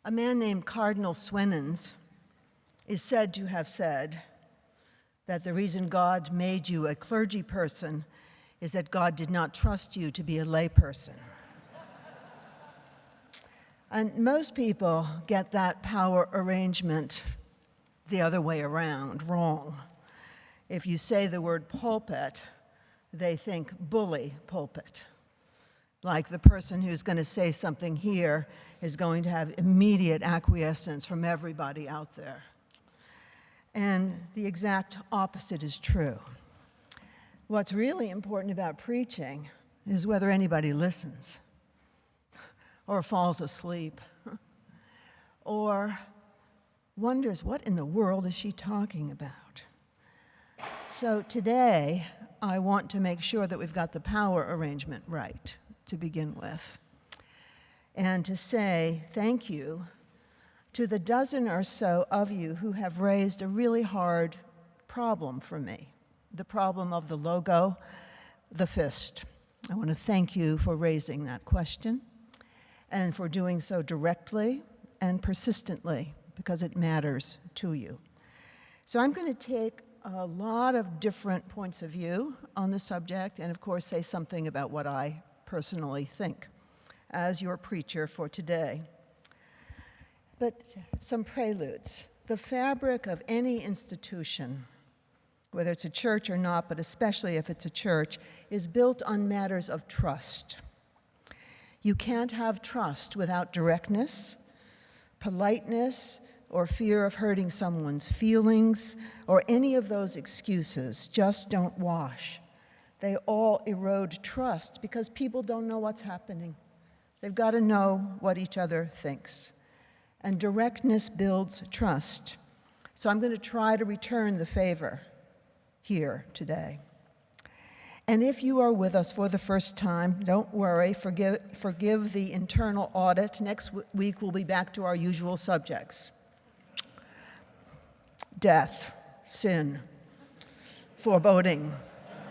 A man named Cardinal Swennens is said to have said that the reason God made you a clergy person is that God did not trust you to be a lay person. And most people get that power arrangement the other way around, wrong. If you say the word pulpit, they think bully pulpit. Like the person who's going to say something here is going to have immediate acquiescence from everybody out there. And the exact opposite is true. What's really important about preaching is whether anybody listens, or falls asleep, or wonders, what in the world is she talking about? So today, I want to make sure that we've got the power arrangement right to begin with, and to say thank you to the dozen or so of you who have raised a really hard problem for me, the problem of the logo, the fist. I want to thank you for raising that question and for doing so directly and persistently, because it matters to you. So I'm going to take a lot of different points of view on the subject, and of course say something about what I personally think as your preacher for today. But some preludes. The fabric of any institution, whether it's a church or not, but especially if it's a church, is built on matters of trust. You can't have trust without directness, politeness, or fear of hurting someone's feelings, or any of those excuses just don't wash. They all erode trust because people don't know what's happening. They've got to know what each other thinks. And directness builds trust. So I'm going to try to return the favor here today. And if you are with us for the first time, don't worry, forgive the internal audit. Next week we'll be back to our usual subjects. Death, sin, foreboding,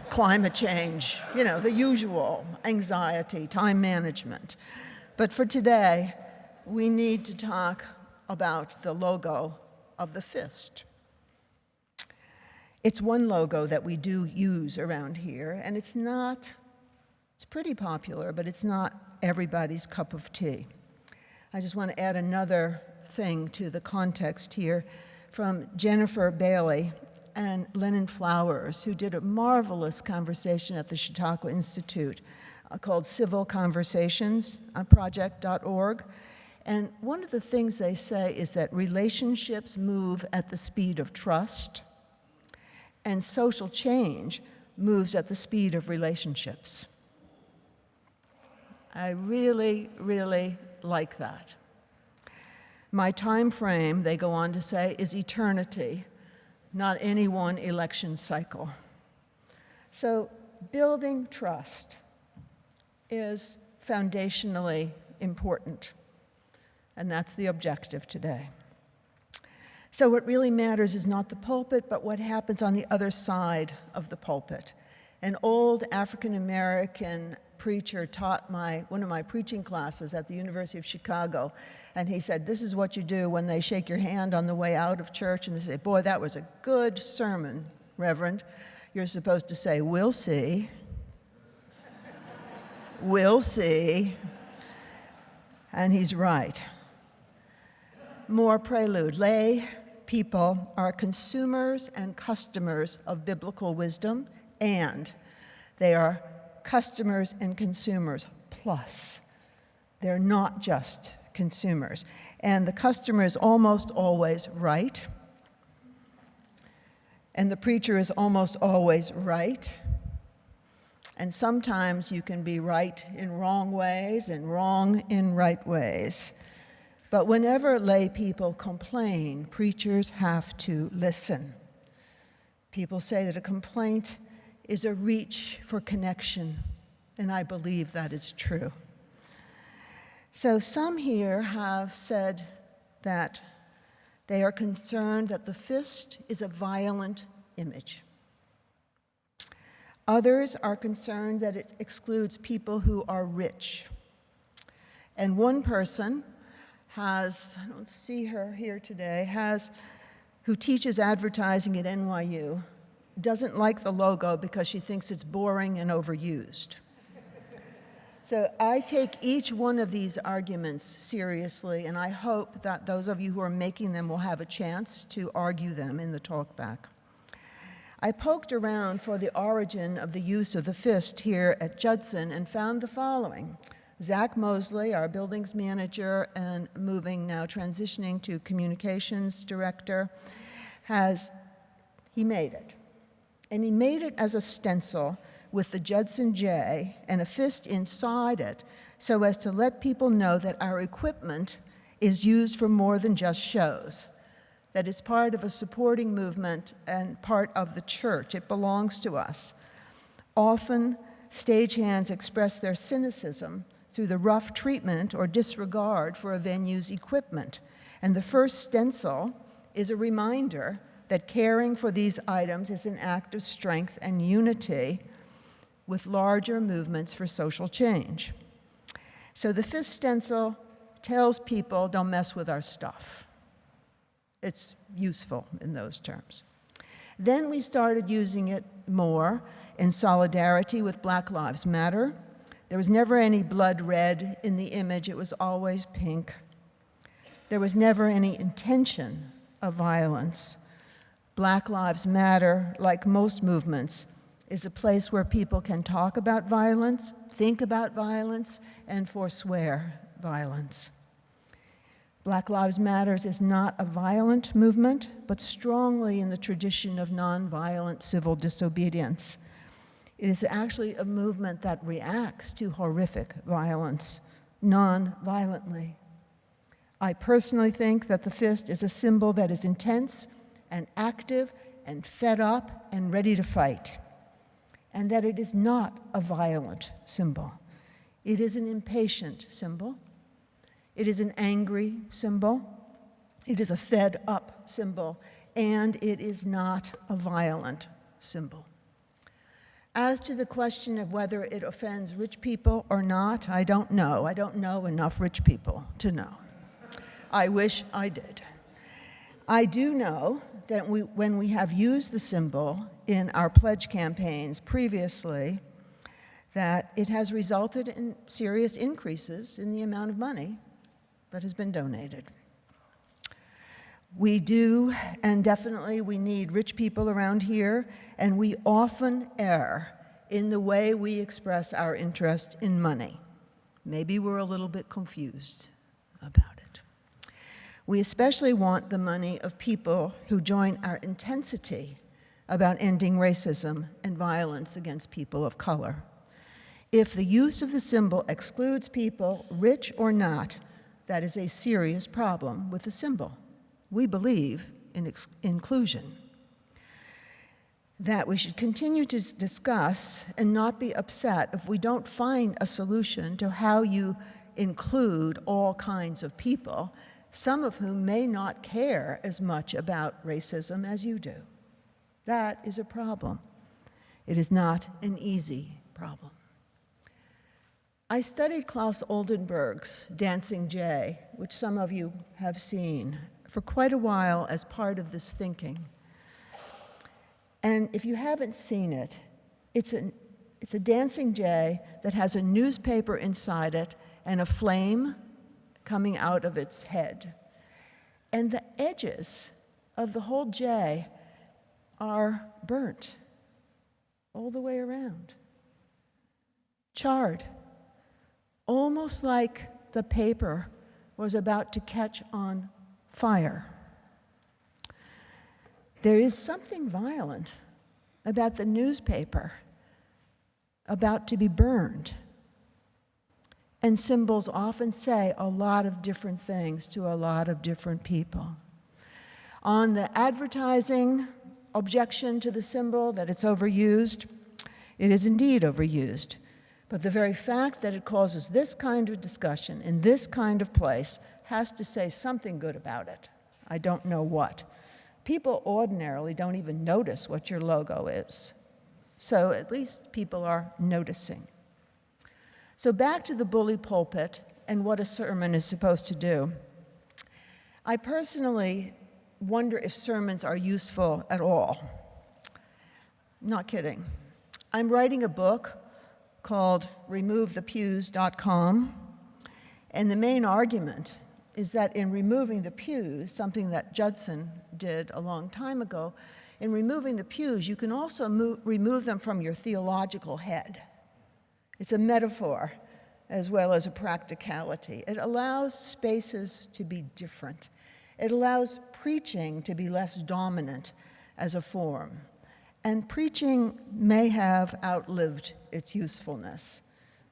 climate change, the usual, anxiety, time management. But for today, we need to talk about the logo of the fist. It's one logo that we do use around here, and it's pretty popular, but it's not everybody's cup of tea. I just want to add another thing to the context here from Jennifer Bailey and Lennon Flowers, who did a marvelous conversation at the Chautauqua Institute called Civil Conversations, project.org. And one of the things they say is that relationships move at the speed of trust, and social change moves at the speed of relationships. I really, really like that. My time frame, they go on to say, is eternity, not any one election cycle. So building trust is foundationally important, and that's the objective today. So what really matters is not the pulpit, but what happens on the other side of the pulpit. An old African-American preacher taught one of my preaching classes at the University of Chicago, and he said, this is what you do when they shake your hand on the way out of church, and they say, boy, that was a good sermon, Reverend. You're supposed to say, we'll see. We'll see. And he's right. More prelude. Lay people are consumers and customers of biblical wisdom, and they are customers and consumers plus. They're not just consumers. And the customer is almost always right, and the preacher is almost always right. And sometimes you can be right in wrong ways and wrong in right ways. But whenever lay people complain, preachers have to listen. People say that a complaint is a reach for connection, and I believe that is true. So some here have said that they are concerned that the fist is a violent image. Others are concerned that it excludes people who are rich. And one person has, I don't see her here today, who teaches advertising at NYU, doesn't like the logo because she thinks it's boring and overused. So I take each one of these arguments seriously, and I hope that those of you who are making them will have a chance to argue them in the talkback. I poked around for the origin of the use of the fist here at Judson and found the following. Zach Mosley, our buildings manager and transitioning to communications director, he made it. And he made it as a stencil with the Judson J and a fist inside it so as to let people know that our equipment is used for more than just shows, that it's part of a supporting movement and part of the church. It belongs to us. Often, stagehands express their cynicism through the rough treatment or disregard for a venue's equipment. And the first stencil is a reminder that caring for these items is an act of strength and unity with larger movements for social change. So the fist stencil tells people, don't mess with our stuff. It's useful in those terms. Then we started using it more in solidarity with Black Lives Matter. There was never any blood red in the image, it was always pink. There was never any intention of violence. Black Lives Matter, like most movements, is a place where people can talk about violence, think about violence, and forswear violence. Black Lives Matter is not a violent movement, but strongly in the tradition of nonviolent civil disobedience. It is actually a movement that reacts to horrific violence non-violently. I personally think that the fist is a symbol that is intense and active and fed up and ready to fight, and that it is not a violent symbol. It is an impatient symbol. It is an angry symbol. It is a fed up symbol, and it is not a violent symbol. As to the question of whether it offends rich people or not, I don't know. I don't know enough rich people to know. I wish I did. I do know that when we have used the symbol in our pledge campaigns previously, that it has resulted in serious increases in the amount of money that has been donated. We do, and definitely we need rich people around here, and we often err in the way we express our interest in money. Maybe we're a little bit confused about it. We especially want the money of people who join our intensity about ending racism and violence against people of color. If the use of the symbol excludes people, rich or not, that is a serious problem with the symbol. We believe in inclusion. That we should continue to discuss and not be upset if we don't find a solution to how you include all kinds of people, some of whom may not care as much about racism as you do. That is a problem. It is not an easy problem. I studied Klaus Oldenburg's Dancing Jay, which some of you have seen, for quite a while as part of this thinking. And if you haven't seen it, it's a dancing jay that has a newspaper inside it and a flame coming out of its head. And the edges of the whole jay are burnt all the way around, charred, almost like the paper was about to catch on fire. There is something violent about the newspaper about to be burned. And symbols often say a lot of different things to a lot of different people. On the advertising objection to the symbol, that it's overused, it is indeed overused. But the very fact that it causes this kind of discussion in this kind of place has to say something good about it. I don't know what. People ordinarily don't even notice what your logo is. So at least people are noticing. So back to the bully pulpit and what a sermon is supposed to do. I personally wonder if sermons are useful at all. Not kidding. I'm writing a book called RemoveThePews.com, and the main argument is that in removing the pews, something that Judson did a long time ago, in removing the pews, you can also remove them from your theological head. It's a metaphor as well as a practicality. It allows spaces to be different. It allows preaching to be less dominant as a form. And preaching may have outlived its usefulness.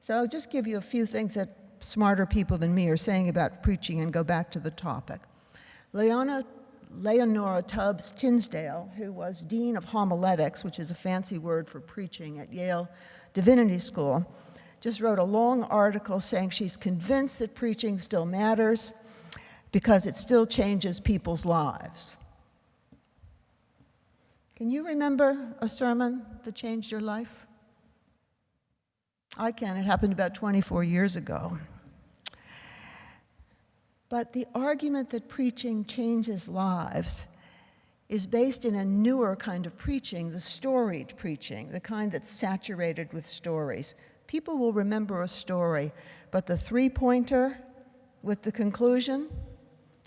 So I'll just give you a few things that smarter people than me are saying about preaching and go back to the topic. Leonora Tubbs Tinsdale, who was Dean of Homiletics, which is a fancy word for preaching at Yale Divinity School, just wrote a long article saying she's convinced that preaching still matters because it still changes people's lives. Can you remember a sermon that changed your life? I can. It happened about 24 years ago. But the argument that preaching changes lives is based in a newer kind of preaching, the storied preaching, the kind that's saturated with stories. People will remember a story, but the three-pointer with the conclusion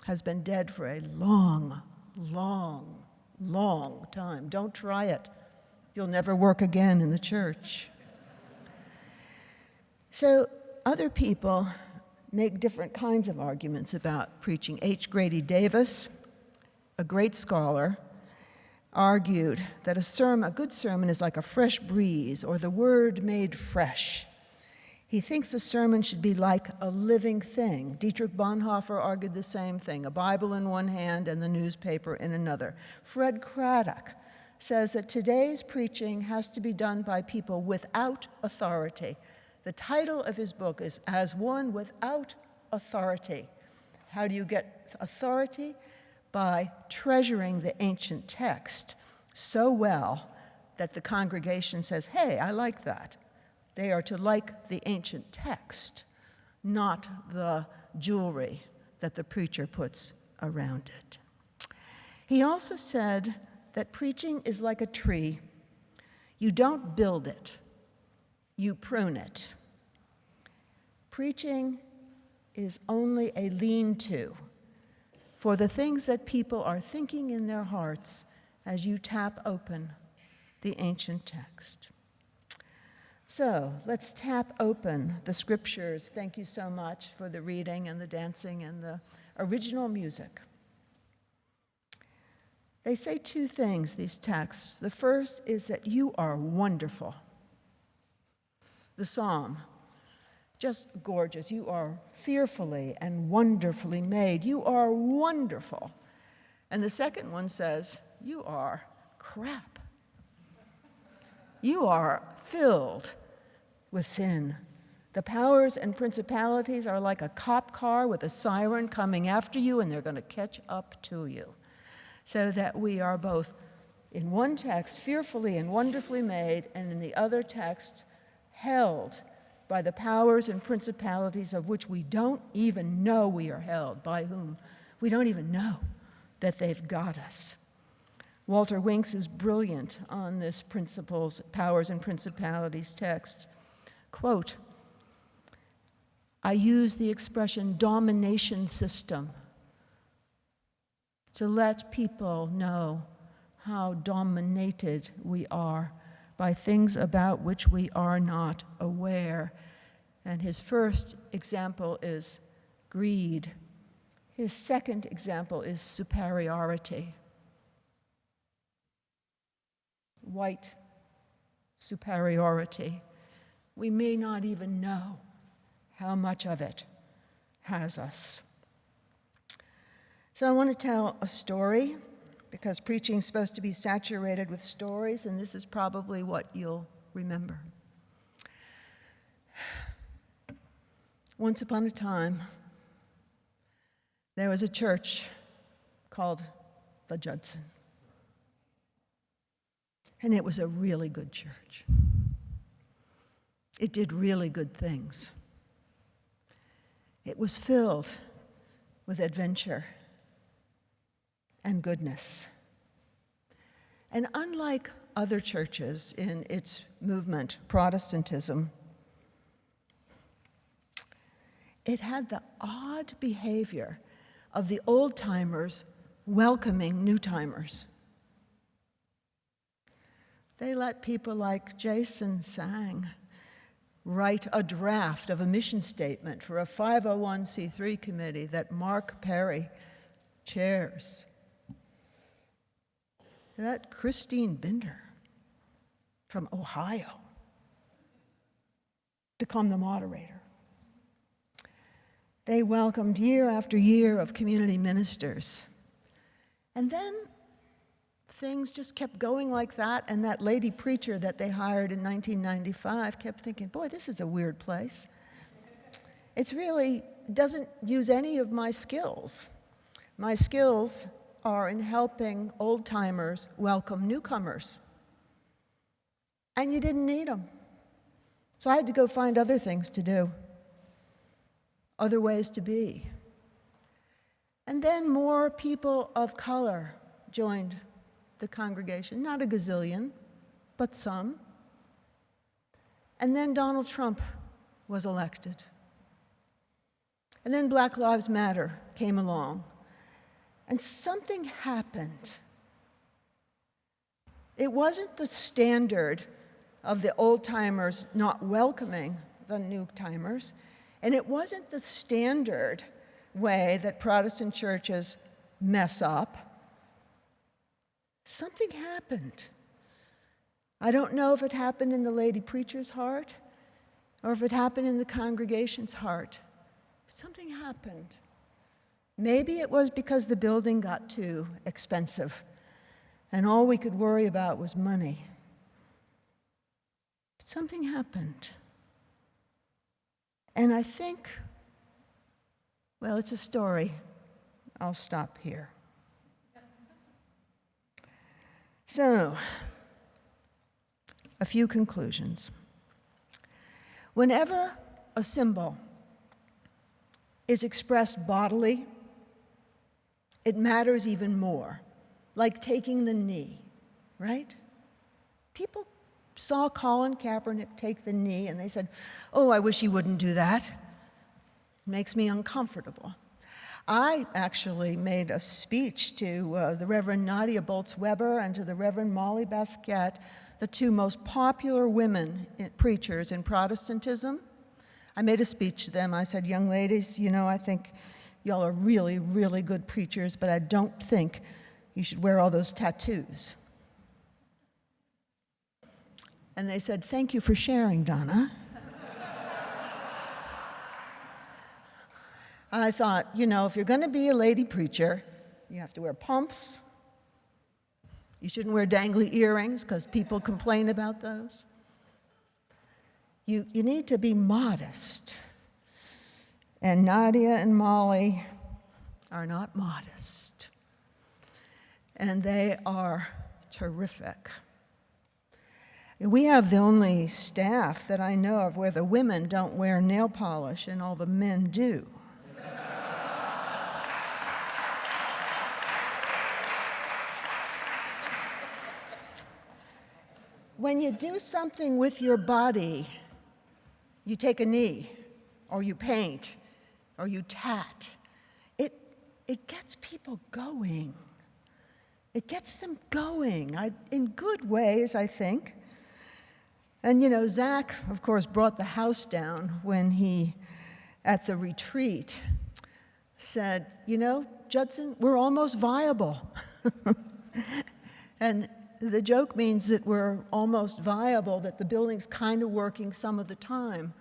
has been dead for a long, long, long time. Don't try it. You'll never work again in the church. So other people make different kinds of arguments about preaching. H. Grady Davis, a great scholar, argued that a good sermon is like a fresh breeze or the word made fresh. He thinks the sermon should be like a living thing. Dietrich Bonhoeffer argued the same thing, a Bible in one hand and the newspaper in another. Fred Craddock says that today's preaching has to be done by people without authority. The title of his book is As One Without Authority. How do you get authority? By treasuring the ancient text so well that the congregation says, hey, I like that. They are to like the ancient text, not the jewelry that the preacher puts around it. He also said that preaching is like a tree. You don't build it, you prune it. Preaching is only a lean-to for the things that people are thinking in their hearts as you tap open the ancient text. So let's tap open the scriptures. Thank you so much for the reading and the dancing and the original music. They say two things, these texts. The first is that you are wonderful. The psalm, just gorgeous. You are fearfully and wonderfully made. You are wonderful. And the second one says, you are crap. You are filled with sin. The powers and principalities are like a cop car with a siren coming after you, and they're going to catch up to you. So that we are both, in one text, fearfully and wonderfully made, and in the other text, held by the powers and principalities of which we don't even know we are held, by whom we don't even know that they've got us. Walter Winks is brilliant on this principles, powers and principalities text. Quote, I use the expression domination system to let people know how dominated we are by things about which we are not aware. And his first example is greed. His second example is superiority. White superiority. We may not even know how much of it has us. So I want to tell a story, because preaching is supposed to be saturated with stories, and this is probably what you'll remember. Once upon a time, there was a church called the Judson. And it was a really good church. It did really good things. It was filled with adventure and goodness. And unlike other churches in its movement, Protestantism, it had the odd behavior of the old-timers welcoming new-timers. They let people like Jason Sang write a draft of a mission statement for a 501c3 committee that Mark Perry chairs. Let Christine Binder from Ohio become the moderator. They welcomed year after year of community ministers. And then things just kept going like that, and that lady preacher that they hired in 1995 kept thinking, boy, this is a weird place. It's really doesn't use any of my skills. My skills are in helping old-timers welcome newcomers. And you didn't need them. So I had to go find other things to do, other ways to be. And then more people of color joined the congregation, not a gazillion, but some. And then Donald Trump was elected. And then Black Lives Matter came along. And something happened. It wasn't the standard of the old-timers not welcoming the new-timers, and it wasn't the standard way that Protestant churches mess up. Something happened. I don't know if it happened in the lady preacher's heart or if it happened in the congregation's heart. But something happened. Maybe it was because the building got too expensive and all we could worry about was money. But something happened. And I think, well, it's a story. I'll stop here. So, a few conclusions. Whenever a symbol is expressed bodily, it matters even more, like taking the knee, right? People saw Colin Kaepernick take the knee and they said, oh, I wish he wouldn't do that. It makes me uncomfortable. I actually made a speech to the Reverend Nadia Boltz-Weber and to the Reverend Molly Basquette, the two most popular women preachers in Protestantism. I made a speech to them. I said, young ladies, you know, I think y'all are really, really good preachers, but I don't think you should wear all those tattoos. And they said, thank you for sharing, Donna. I thought, you know, if you're going to be a lady preacher, you have to wear pumps. You shouldn't wear dangly earrings because people complain about those. You need to be modest. And Nadia and Molly are not modest. And they are terrific. We have the only staff that I know of where the women don't wear nail polish and all the men do. When you do something with your body, you take a knee, or you paint, or you tat, it gets people going. It gets them going, in good ways, I think. And you know, Zach, of course, brought the house down when he, at the retreat, said, you know, Judson, we're almost viable. And the joke means that we're almost viable, that the building's kind of working some of the time.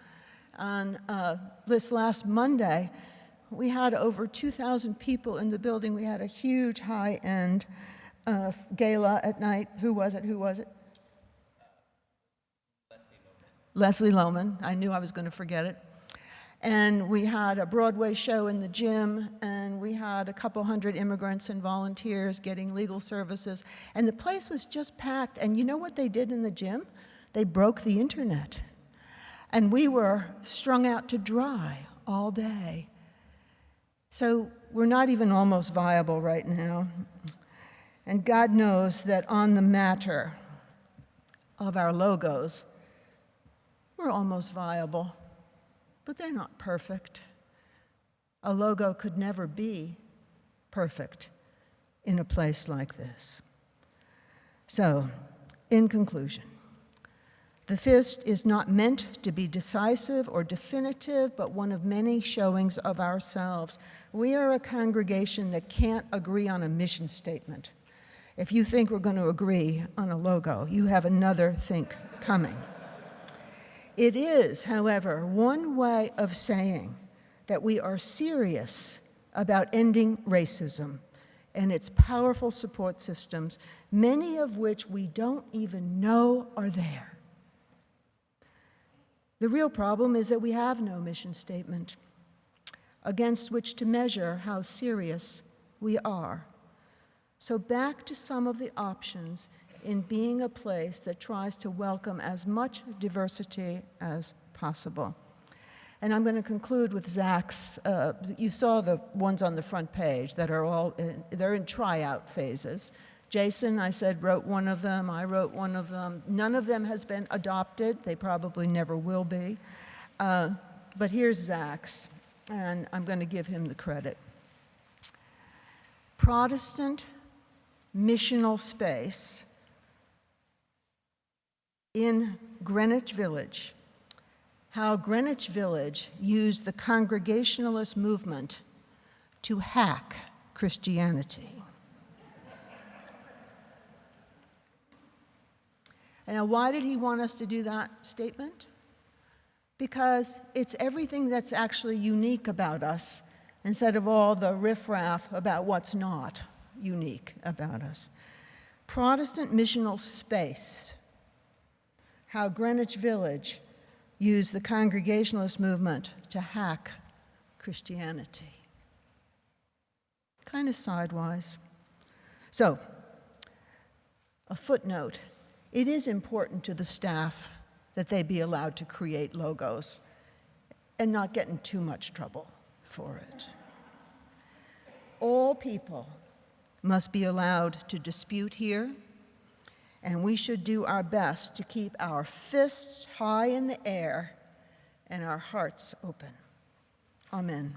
On this last Monday, we had over 2,000 people in the building. We had a huge high-end gala at night. Who was it? Leslie Lohman. I knew I was going to forget it. And we had a Broadway show in the gym, and we had a couple hundred immigrants and volunteers getting legal services. And the place was just packed. And you know what they did in the gym? They broke the internet. And we were strung out to dry all day. So we're not even almost viable right now. And God knows that on the matter of our logos, we're almost viable, but they're not perfect. A logo could never be perfect in a place like this. So, in conclusion, the fist is not meant to be decisive or definitive, but one of many showings of ourselves. We are a congregation that can't agree on a mission statement. If you think we're going to agree on a logo, you have another think coming. It is, however, one way of saying that we are serious about ending racism and its powerful support systems, many of which we don't even know are there. The real problem is that we have no mission statement against which to measure how serious we are. So back to some of the options in being a place that tries to welcome as much diversity as possible. And I'm going to conclude with Zach's, you saw the ones on the front page that are all, they're in tryout phases. Jason, I said, wrote one of them, I wrote one of them. None of them has been adopted, they probably never will be. But here's Zach's, and I'm going to give him the credit. Protestant missional space in Greenwich Village. How Greenwich Village used the Congregationalist movement to hack Christianity. And now, why did he want us to do that statement? Because it's everything that's actually unique about us instead of all the riffraff about what's not unique about us. Protestant missional space. How Greenwich Village used the Congregationalist movement to hack Christianity. Kind of sidewise. So, a footnote. It is important to the staff that they be allowed to create logos and not get in too much trouble for it. All people must be allowed to dispute here, and we should do our best to keep our fists high in the air and our hearts open. Amen.